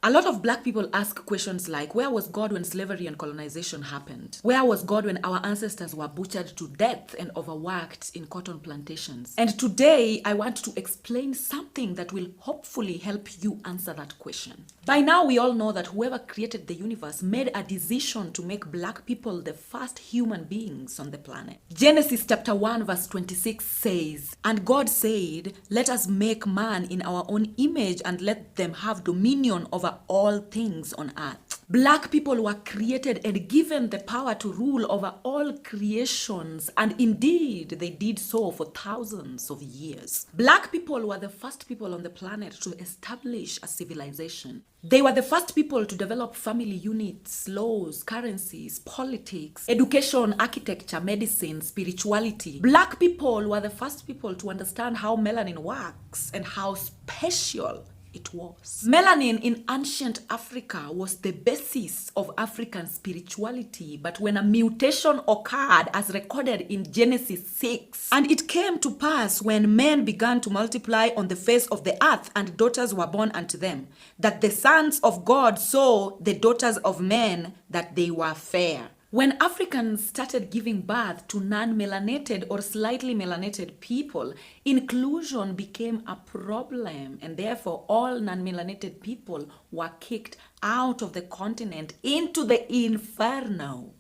A lot of black people ask questions like, where was God when slavery and colonization happened? Where was God when our ancestors were butchered to death and overworked in cotton plantations? And today, I want to explain something that will hopefully help you answer that question. By now, we all know that whoever created the universe made a decision to make black people the first human beings on the planet. Genesis chapter 1 verse 26 says, "And God said, let us make man in our own image and let them have dominion over all things on earth." Black people were created and given the power to rule over all creations, and indeed they did so for thousands of years. Black people were the first people on the planet to establish a civilization. They were the first people to develop family units, laws, currencies, politics, education, architecture, medicine, spirituality. Black people were the first people to understand how melanin works and how special it was. Melanin in ancient Africa was the basis of African spirituality, but when a mutation occurred as recorded in Genesis 6, and it came to pass when men began to multiply on the face of the earth and daughters were born unto them, that the sons of God saw the daughters of men that they were fair. When Africans started giving birth to non-melanated or slightly melanated people, inclusion became a problem, and therefore all non-melanated people were kicked out of the continent into the inferno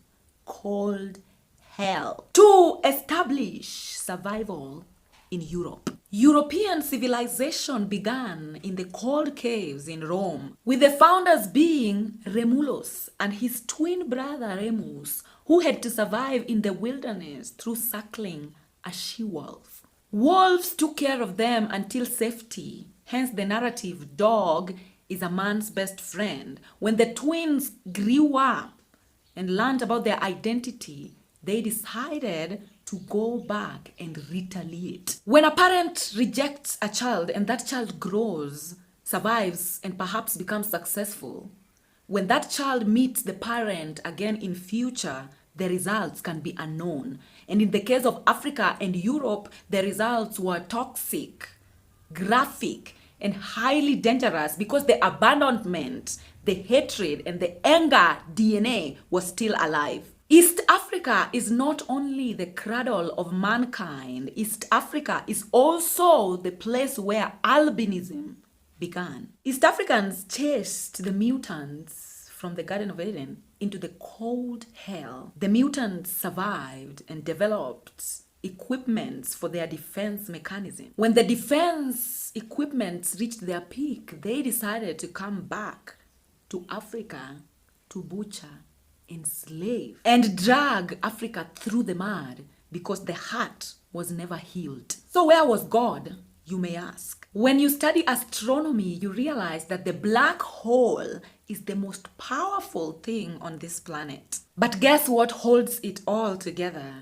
called hell to establish survival in Europe. European civilization began in the cold caves in Rome, with the founders being Remulus and his twin brother Remus, who had to survive in the wilderness through suckling a she-wolf. Wolves took care of them until safety, hence the narrative dog is a man's best friend. When the twins grew up and learned about their identity, they decided to go back and retaliate. When a parent rejects a child and that child grows, survives, and perhaps becomes successful, when that child meets the parent again in future, the results can be unknown. And in the case of Africa and Europe, the results were toxic, graphic, and highly dangerous because the abandonment, the hatred, and the anger DNA was still alive. East Africa is not only the cradle of mankind, East Africa is also the place where albinism began. East Africans chased the mutants from the Garden of Eden into the cold hell. The mutants survived and developed equipments for their defense mechanism. When the defense equipments reached their peak, they decided to come back to Africa to butcher, enslave, and drag Africa through the mud because the heart was never healed. So where was God, you may ask? When you study astronomy, you realize that the black hole is the most powerful thing on this planet. But guess what holds it all together?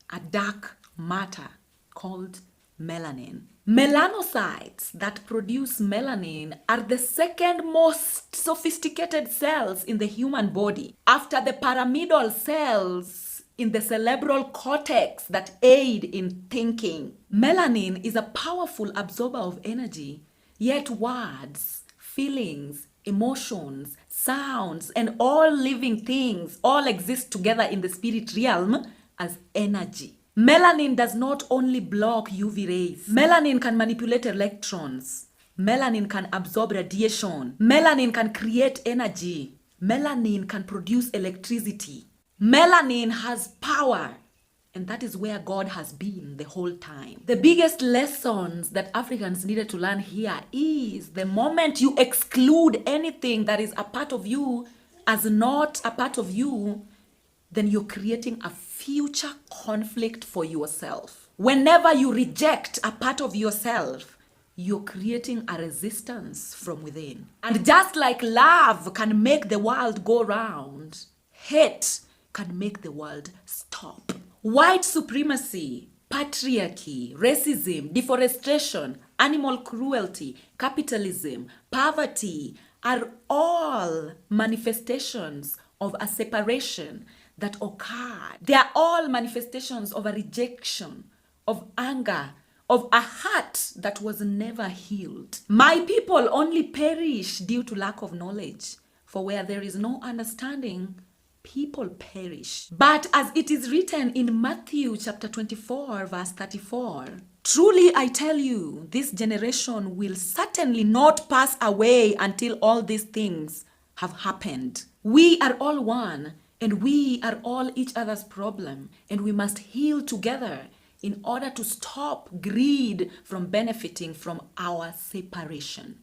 A dark matter called melanin. Melanocytes that produce melanin are the second most sophisticated cells in the human body, after the pyramidal cells in the cerebral cortex that aid in thinking. Melanin is a powerful absorber of energy, yet words, feelings, emotions, sounds, and all living things all exist together in the spirit realm as energy. Melanin does not only block UV rays. Melanin can manipulate electrons. Melanin can absorb radiation. Melanin can create energy. Melanin can produce electricity. Melanin has power. And that is where God has been the whole time. The biggest lessons that Africans needed to learn here is the moment you exclude anything that is a part of you as not a part of you, then you're creating a future conflict for yourself. Whenever you reject a part of yourself, you're creating a resistance from within. And just like love can make the world go round, hate can make the world stop. White supremacy, patriarchy, racism, deforestation, animal cruelty, capitalism, poverty are all manifestations of a separation that occurred. They are all manifestations of a rejection, of anger, of a heart that was never healed. My people only perish due to lack of knowledge. For where there is no understanding, people perish. But as it is written in Matthew chapter 24, verse 34, truly I tell you, this generation will certainly not pass away until all these things have happened. We are all one, and we are all each other's problem, and we must heal together in order to stop greed from benefiting from our separation.